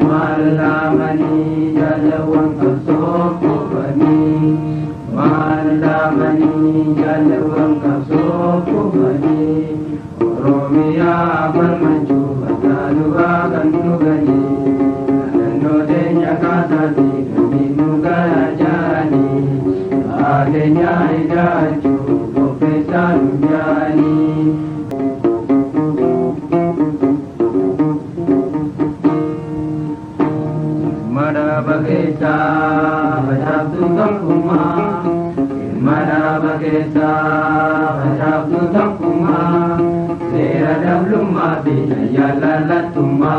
malamani jalawan kasokubani malamani jalawan kasokubani Oromia bermaju bataluga kandugani nodenya kata di nuga jani adenya idaju profesor jani Bageta Bajabdu Tampuma Mada Bageta Bajabdu Tampuma Sera Dabluma Bina Yalalatuma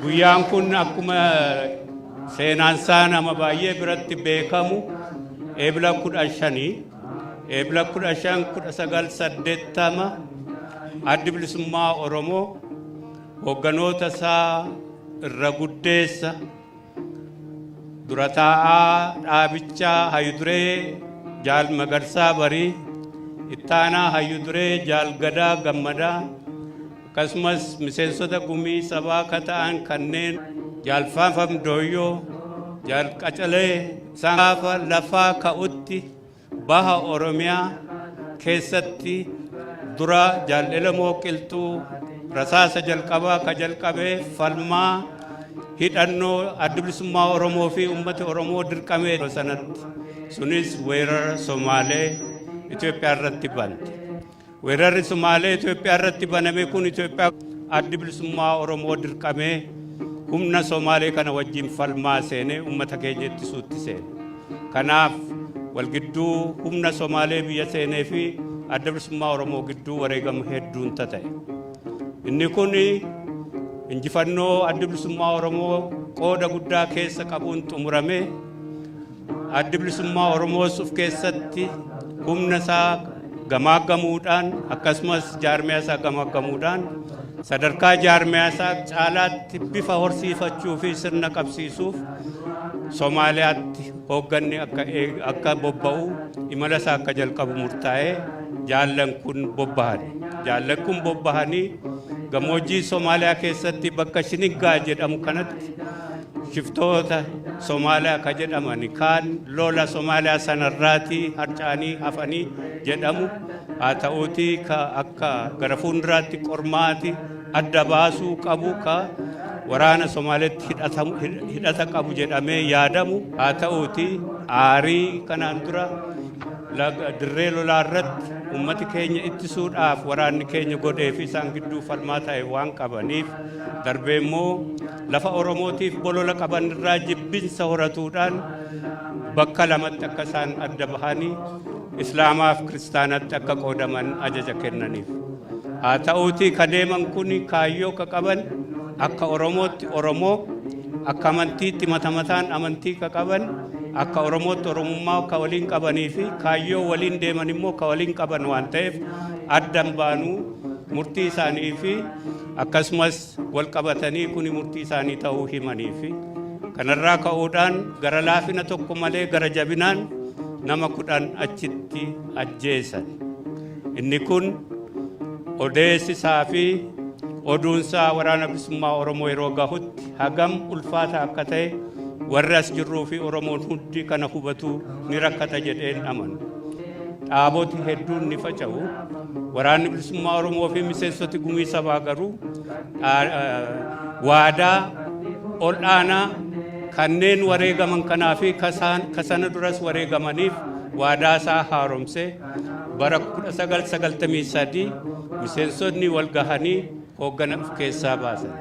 Guyyaan kun akkuma seenaansaa nama baay'ee biratti beekamu eebila 15 addi bilisummaa Oromoo hogganoota isaa irra guddeessa durataa dhaabichaa Hayyuduree Jaal Magarsaa Barii ittaanaa Hayyuduree Jaal Gadaa Gammadaa akkasumas miseensota gumii sabaa kata'an kanneen Jaal Faanfam Dooyyoo Jaal Qacalee saafa lafaa ka'utti baha Oromiyaa keessatti dura Jaal Elamoo Qilxuu rasaasa jalqabaa ka jalqabee falmaa hidhannoo adda bilisummaa Oromoo fi uummata Oromoo dirqamee sanatti sunis weerara Somaalee Itoophiyaa irratti bante. Weerarri Somaalee Itoophiyaa irratti baname kun Itoophiyaa adda bilisummaa Oromoo dirqamee humna Somaalee kana wajjin falmaa seenee uummata keenya ittisuutti seene. Kanaaf walgidduu humna Somaalee biyya seenee fi adda bilisummaa Oromoo gidduu wareegama hedduun ta'e. Inni kun injifannoo adda bilisummaa Oromoo qooda guddaa keessa qabuun xumurame adda bilisummaa Oromoo suuf keessatti humna isaa gamaaggamuudhaan akkasumas jaarmiyaa isaa gamaaggamuudhaan sadarkaa jaarmiyaa isaa caalaatti bifa horsiifachuu fi sirna qabsiisuuf Somaaliyaatti hoogganni akka bobba'u imala isaa akka jalqabu murtaa'ee jaallan kun bobbahanii gammoojjii Somaaliyaa keessatti bakka Shiniggaa jedhamu kanatti shiftoota Somaaliyaa ka jedhaman kaan lola Somaaliyaa sanarraatii harcaanii hafanii jedhamu haa ta'uutii ka akka gara fuulduraatti qormaati adda baasuu qabu ka waraana Somaaliyaatti hidhata qabu jedhamee yaadamu haa ta'uutii aarii kanaan dura dirree lolaa irratti ummati keenya ittisuudhaaf waraanni keenya godhee fi isaan gidduu falmaa ta'e waan qabaniif darbee immoo lafa Oromootiif bolola qaban irraa jibbinsa horatuudhaan bakka lamatti akka isaan adda bahanii Islaamaaf Kiristaanatti akka qoodaman ajaja kennaniif. Haa ta'uutii ka deeman kun kaayyoo ka qaban akka Oromootti Oromoo akka amantiitti mataan amantii ka qaban akka Oromootti Oromummaa ka waliin qabanii fi kaayyoo waliin deeman immoo ka waliin qaban waan ta'eef addan baanuu murtii isaanii fi akkasumas wal qabatanii kun murtii isaanii ta'uu himanii fi kanarraa ka'uudhaan gara laafina tokko malee gara jabinaan nama 10 achitti ajjeesan. Inni kun odeessisaa fi oduunsaa waraana bilisummaa Oromoo yeroo gahutti hagam ulfaata akka ta'e warri as jirruu fi Oromoon hundi kana hubatu ni rakkata jedheen amanu. Dhaaboti hedduun ni faca'u. Waraanni bilisummaa Oromoo fi miseensoti gumii sabaa garuu waadaa ol'aanaa kanneen wareegaman kanaa fi kasana duras wareegamaniif waadaa isaa haaromsee bara 1993 miseensonni wal gahanii hooggana of keessaa baasan.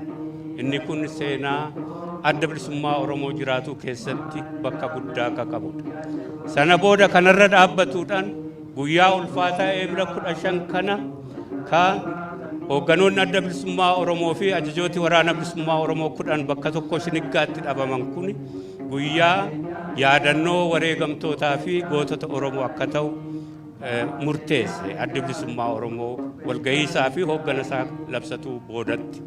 Inni kun seenaa adda bilisummaa Oromoo jiraatu keessatti bakka guddaa ka qabudha. Sana booda kanarra dhaabbatuudhaan guyyaa ulfaataa eebila 15 kana ka hoogganoonni adda bilisummaa Oromoo fi ajajooti waraana bilisummaa Oromoo 10 bakka tokko Shiniggaatti dhabaman kun guyyaa yaadannoo wareegamtootaa fi gootota Oromoo akka ta'u murteesse adda bilisummaa Oromoo walgahii isaa fi hooggana isaa labsatuu boodatti.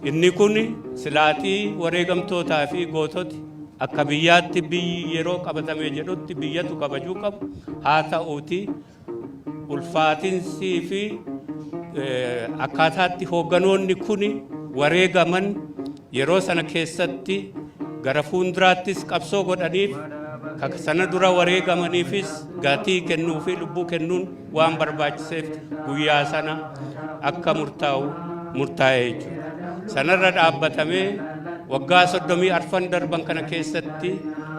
Inni kun silaatii wareegamtootaa fi goototi akka biyyaatti biyyi yeroo qabatamee jedhutti biyyatu kabajuu qabu haa ta'uuti ulfaatinsii fi akkaataatti hoogganoonni kun wareegaman yeroo sana keessatti gara fuulduraattis qabsoo godhaniif sana dura wareegamaniifis gatii kennuu fi lubbuu kennuun waan barbaachiseef guyyaa sana akka murtaa'ee jechuudha. Sanarra dhaabbatamee waggaa 34 darban kana keessatti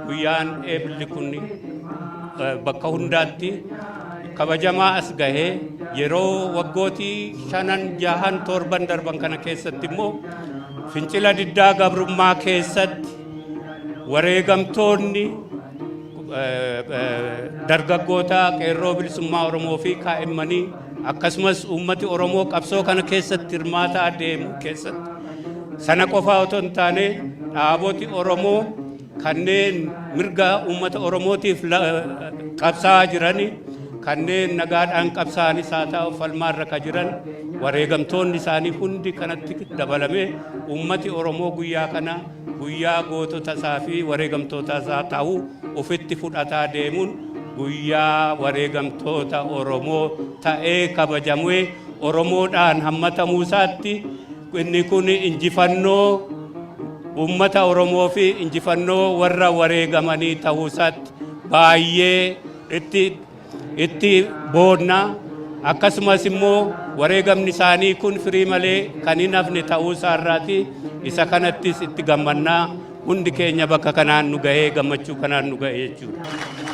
guyyaan eebilli kun bakka hundaatti kabajamaa as gahee yeroo waggootii 5-6-7 darban kana keessatti immoo fincila diddaa gabrummaa keessatti wareegamtoonni dargaggoota qeerroo bilisummaa Oromoo fi kaa'immanii akkasumas uummati Oromoo qabsoo kana keessatti hirmaataa deemu keessatti sana qofaa otoo hin taane dhaaboti Oromoo kanneen mirga uummata Oromootiif qabsaa'aa jirani kanneen nagaadhaan qabsaa'anis haa ta'u falmaarra ka jiran wareegamtoonni isaanii hundi kanatti dabalamee uummati Oromoo guyyaa kana guyyaa gootota isaa fi wareegamtoota isaa ta'uu ofitti fudhataa deemuun guyyaa wareegamtoota Oromoo ta'ee kabajamee Oromoodhaan hammatamuu isaatti inni kun injifannoo uummata Oromoo fi injifannoo warra wareegamanii ta'uu isaatti baay'ee itti boonna. Akkasumas immoo wareegamni isaanii kun firii malee kan hin hafne ta'uu isaarraati isa kanattis itti gammannaa hundi keenya bakka kanaan nu gahee gammachuu kanaan nu gahee jechuudha.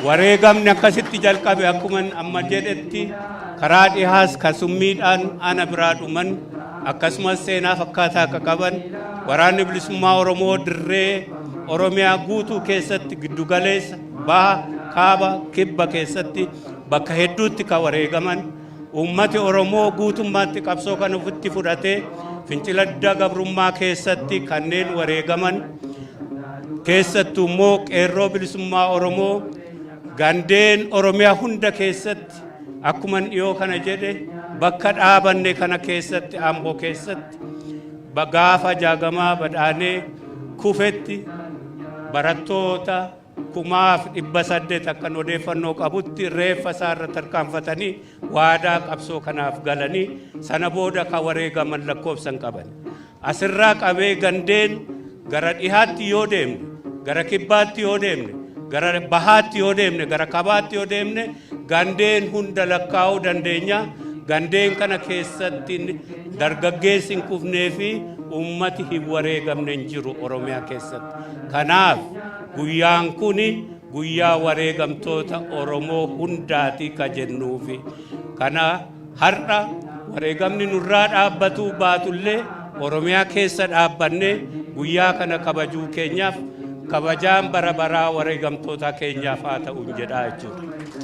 Wareegamni akkasitti jalqabe akkuma amma jedhetti karaa dhihaas kasummiidhaan ana biraa dhuman akkasumas seenaa fakkaataa akka qaban waraanni bilisummaa Oromoo dirree Oromiyaa guutuu keessatti giddugaleessa baha kaaba kibba keessatti bakka hedduutti ka wareegaman ummati Oromoo guutummaatti qabsoo kana ofitti fudhatee fincila diddaa gabrummaa keessatti kanneen wareegaman keessattuu immoo qeerroo bilisummaa Oromoo gandeen Oromiyaa hunda keessatti akkuma dhiyoo kana jedhe bakka dhaabanne kana keessatti Amboo keessatti gaafa jaagamaa badhaanee kufetti barattoota 1800 akkan odeeffannoo qabutti reeffa isaarra tarkaanfatanii waadaa qabsoo kanaaf galanii sana booda ka wareegaman lakkoofsan qaban. Asirraa qabee gandeen gara dhihaatti yoo deemne, gara kibbaatti yoo deemne, gara bahaatti yoo deemne, gara kabaatti yoo deemne gandeen hunda lakkaa'uu dandeenya. Gandeen kana keessatti dargaggeessi hin kufnee fi ummati hin wareegamne hin jiru Oromiyaa keessatti. Kanaaf guyyaan kun guyyaa wareegamtoota Oromoo hundaati ka jennuufi. Kana har'a wareegamni nurraa dhaabbatuu baatullee Oromiyaa keessa dhaabbanne guyyaa kana kabajuu keenyaaf kabajaan bara baraa wareegamtoota keenyaaf haa ta'u jedhaa jechuudha.